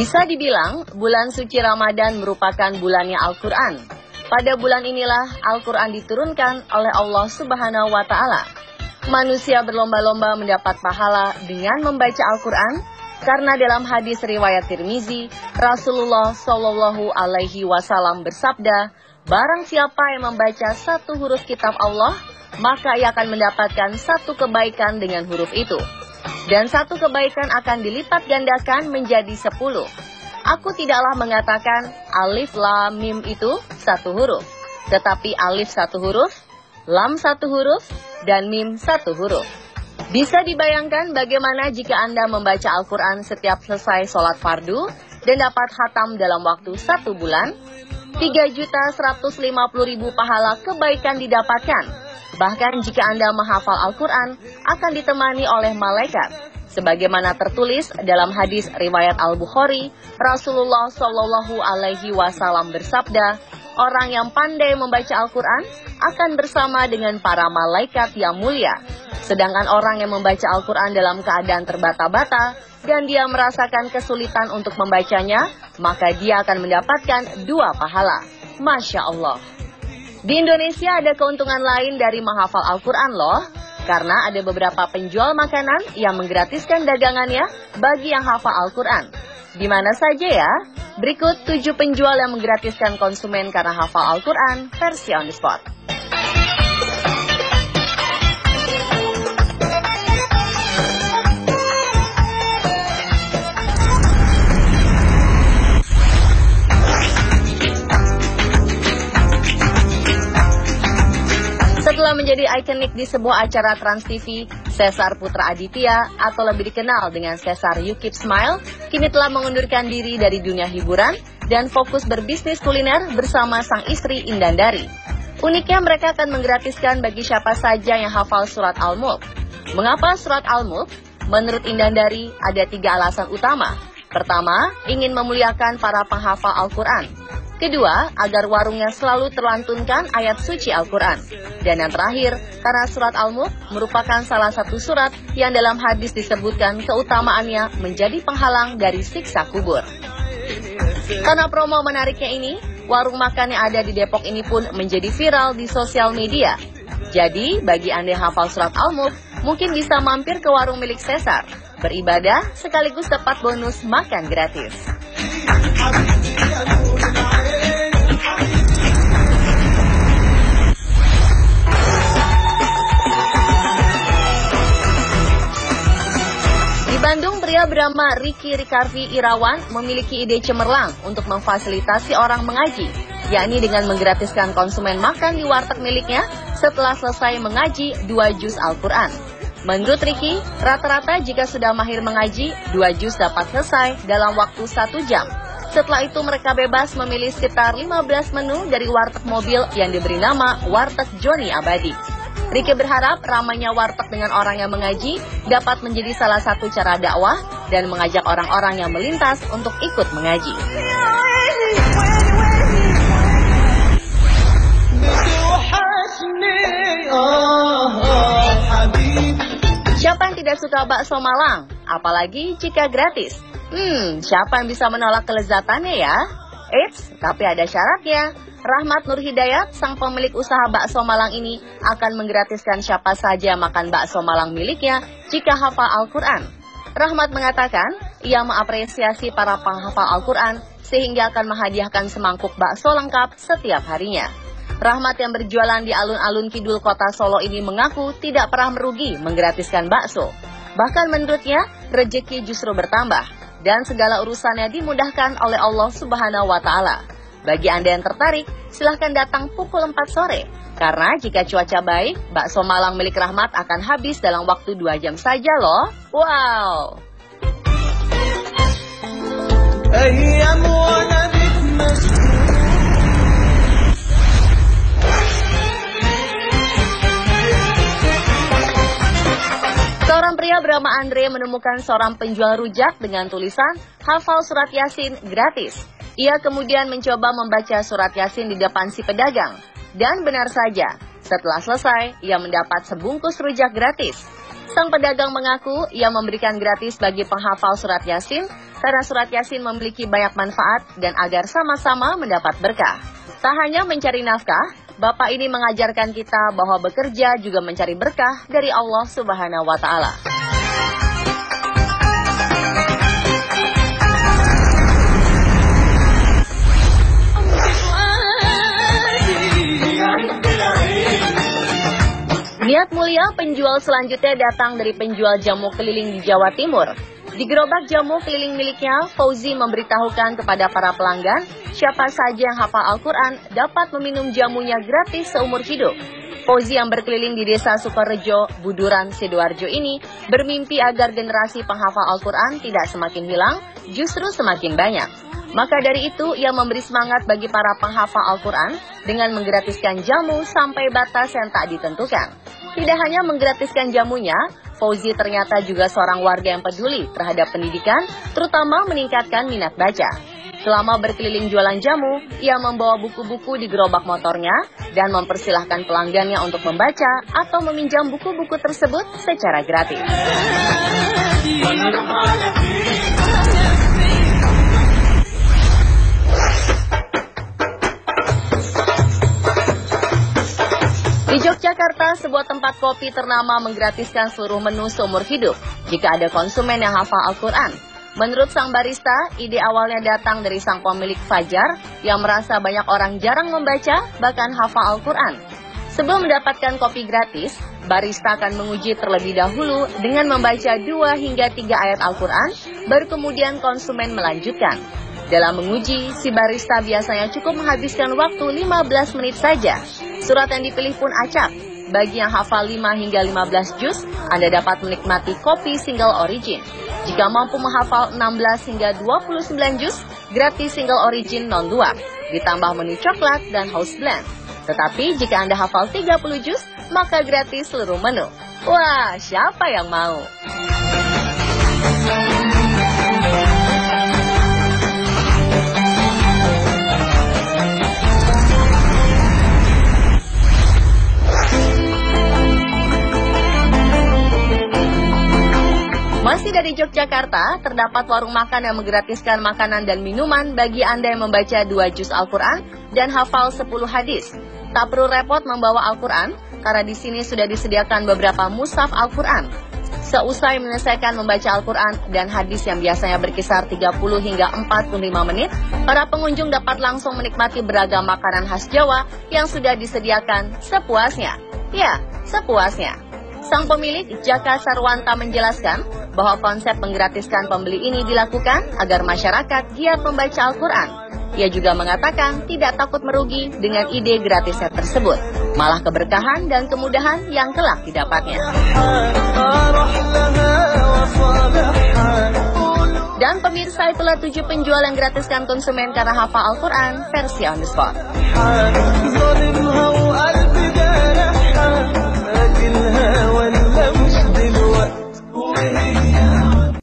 Bisa dibilang, bulan suci Ramadan merupakan bulannya Al-Quran. Pada bulan inilah Al-Quran diturunkan oleh Allah Subhanahu wa Ta'ala. Manusia berlomba-lomba mendapat pahala dengan membaca Al-Quran, karena dalam hadis riwayat Tirmizi, Rasulullah Shallallahu Alaihi Wasallam bersabda, barang siapa yang membaca satu huruf kitab Allah, maka ia akan mendapatkan satu kebaikan dengan huruf itu. Dan satu kebaikan akan dilipat gandakan menjadi 10. Aku tidaklah mengatakan alif lam mim itu satu huruf, tetapi alif satu huruf, lam satu huruf, dan mim satu huruf. Bisa dibayangkan bagaimana jika Anda membaca Al-Quran setiap selesai sholat fardu dan dapat khatam dalam waktu 1 bulan, 3.150.000 pahala kebaikan didapatkan. Bahkan jika Anda menghafal Al-Quran, akan ditemani oleh malaikat. Sebagaimana tertulis dalam hadis riwayat Al-Bukhari, Rasulullah Shallallahu Alaihi Wasallam bersabda, orang yang pandai membaca Al-Quran akan bersama dengan para malaikat yang mulia. Sedangkan orang yang membaca Al-Quran dalam keadaan terbata-bata dan dia merasakan kesulitan untuk membacanya, maka dia akan mendapatkan 2 pahala. Masya Allah. Di Indonesia ada keuntungan lain dari menghafal Al-Quran loh, karena ada beberapa penjual makanan yang menggratiskan dagangannya bagi yang hafal Al-Quran. Di mana saja ya? Berikut 7 penjual yang menggratiskan konsumen karena hafal Al-Quran versi on the spot. Setelah menjadi ikonik di sebuah acara Trans TV, Cesar Putra Aditya atau lebih dikenal dengan Cesar You Keep Smile, kini telah mengundurkan diri dari dunia hiburan dan fokus berbisnis kuliner bersama sang istri Indandari. Uniknya mereka akan menggratiskan bagi siapa saja yang hafal surat Al-Mulk. Mengapa surat Al-Mulk? Menurut Indandari ada 3 alasan utama. Pertama, ingin memuliakan para penghafal Al-Quran. Kedua, agar warungnya selalu terlantunkan ayat suci Al-Quran. Dan yang terakhir, karena surat Al-Mulk merupakan salah satu surat yang dalam hadis disebutkan keutamaannya menjadi penghalang dari siksa kubur. Karena promo menariknya ini, warung makan yang ada di Depok ini pun menjadi viral di sosial media. Jadi, bagi Anda yang hafal surat Al-Mulk, mungkin bisa mampir ke warung milik Cesar, beribadah sekaligus dapat bonus makan gratis. Bandung, pria bernama Ricky Ricarvi Irawan memiliki ide cemerlang untuk memfasilitasi orang mengaji, yakni dengan menggratiskan konsumen makan di warteg miliknya setelah selesai mengaji 2 juz Al-Quran. Menurut Ricky, rata-rata jika sudah mahir mengaji, 2 juz dapat selesai dalam waktu 1 jam. Setelah itu mereka bebas memilih sekitar 15 menu dari warteg mobil yang diberi nama Warteg Joni Abadi. Ricky berharap ramainya warteg dengan orang yang mengaji dapat menjadi salah satu cara dakwah dan mengajak orang-orang yang melintas untuk ikut mengaji. Siapa yang tidak suka bakso Malang? Apalagi jika gratis. Siapa yang bisa menolak kelezatannya ya? Eits, tapi ada syaratnya. Rahmat Nur Hidayat, sang pemilik usaha bakso Malang ini, akan menggratiskan siapa saja makan bakso Malang miliknya jika hafal Al-Quran. Rahmat mengatakan, ia mengapresiasi para penghafal Al-Quran sehingga akan menghadiahkan semangkuk bakso lengkap setiap harinya. Rahmat yang berjualan di alun-alun kidul kota Solo ini mengaku tidak pernah merugi menggratiskan bakso. Bahkan menurutnya, rezeki justru bertambah dan segala urusannya dimudahkan oleh Allah Subhanahu wa Ta'ala. Bagi Anda yang tertarik, silahkan datang pukul 4 sore. Karena jika cuaca baik, bakso Malang milik Rahmat akan habis dalam waktu 2 jam saja loh. Wow! Seorang pria bernama Andre menemukan seorang penjual rujak dengan tulisan hafal surat Yasin gratis. Ia kemudian mencoba membaca surat Yasin di depan si pedagang. Dan benar saja, setelah selesai, ia mendapat sebungkus rujak gratis. Sang pedagang mengaku ia memberikan gratis bagi penghafal surat Yasin karena surat Yasin memiliki banyak manfaat dan agar sama-sama mendapat berkah. Tak hanya mencari nafkah, Bapak ini mengajarkan kita bahwa bekerja juga mencari berkah dari Allah Subhanahu wa Ta'ala. Niat mulia penjual selanjutnya datang dari penjual jamu keliling di Jawa Timur. Di gerobak jamu keliling miliknya, Fauzi memberitahukan kepada para pelanggan siapa saja yang hafal Al-Quran dapat meminum jamunya gratis seumur hidup. Fauzi yang berkeliling di desa Sukorejo, Buduran, Sidoarjo ini bermimpi agar generasi penghafal Al-Quran tidak semakin hilang, justru semakin banyak. Maka dari itu, ia memberi semangat bagi para penghafal Al-Quran dengan menggratiskan jamu sampai batas yang tak ditentukan. Tidak hanya menggratiskan jamunya, Fauzi ternyata juga seorang warga yang peduli terhadap pendidikan, terutama meningkatkan minat baca. Selama berkeliling jualan jamu, ia membawa buku-buku di gerobak motornya dan mempersilahkan pelanggannya untuk membaca atau meminjam buku-buku tersebut secara gratis. Di Yogyakarta, sebuah tempat kopi ternama menggratiskan seluruh menu seumur hidup jika ada konsumen yang hafal Al-Quran. Menurut sang barista, ide awalnya datang dari sang pemilik Fajar yang merasa banyak orang jarang membaca, bahkan hafal Al-Quran. Sebelum mendapatkan kopi gratis, barista akan menguji terlebih dahulu dengan membaca 2 hingga 3 ayat Al-Quran, baru kemudian konsumen melanjutkan. Dalam menguji, si barista biasanya cukup menghabiskan waktu 15 menit saja. Surat yang dipilih pun acak. Bagi yang hafal 5 hingga 15 juz, Anda dapat menikmati kopi single origin. Jika mampu menghafal 16 hingga 29 juz, gratis single origin non luar, ditambah menu coklat dan house blend. Tetapi jika Anda hafal 30 juz, maka gratis seluruh menu. Wah, siapa yang mau? Masih dari Yogyakarta, terdapat warung makan yang menggratiskan makanan dan minuman bagi Anda yang membaca 2 juz Al-Quran dan hafal 10 hadis. Tak perlu repot membawa Al-Quran, karena di sini sudah disediakan beberapa mushaf Al-Quran. Seusai menyelesaikan membaca Al-Quran dan hadis yang biasanya berkisar 30 hingga 45 menit, para pengunjung dapat langsung menikmati beragam makanan khas Jawa yang sudah disediakan sepuasnya. Ya, sepuasnya. Sang pemilik, Jaka Sarwanta, menjelaskan bahwa konsep menggratiskan pembeli ini dilakukan agar masyarakat giat membaca Al-Quran. Ia juga mengatakan tidak takut merugi dengan ide gratisnya tersebut, malah keberkahan dan kemudahan yang kelak didapatnya. Dan pemirsa, itulah 7 penjual yang gratiskan konsumen karena hafal Al-Quran versi on the spot.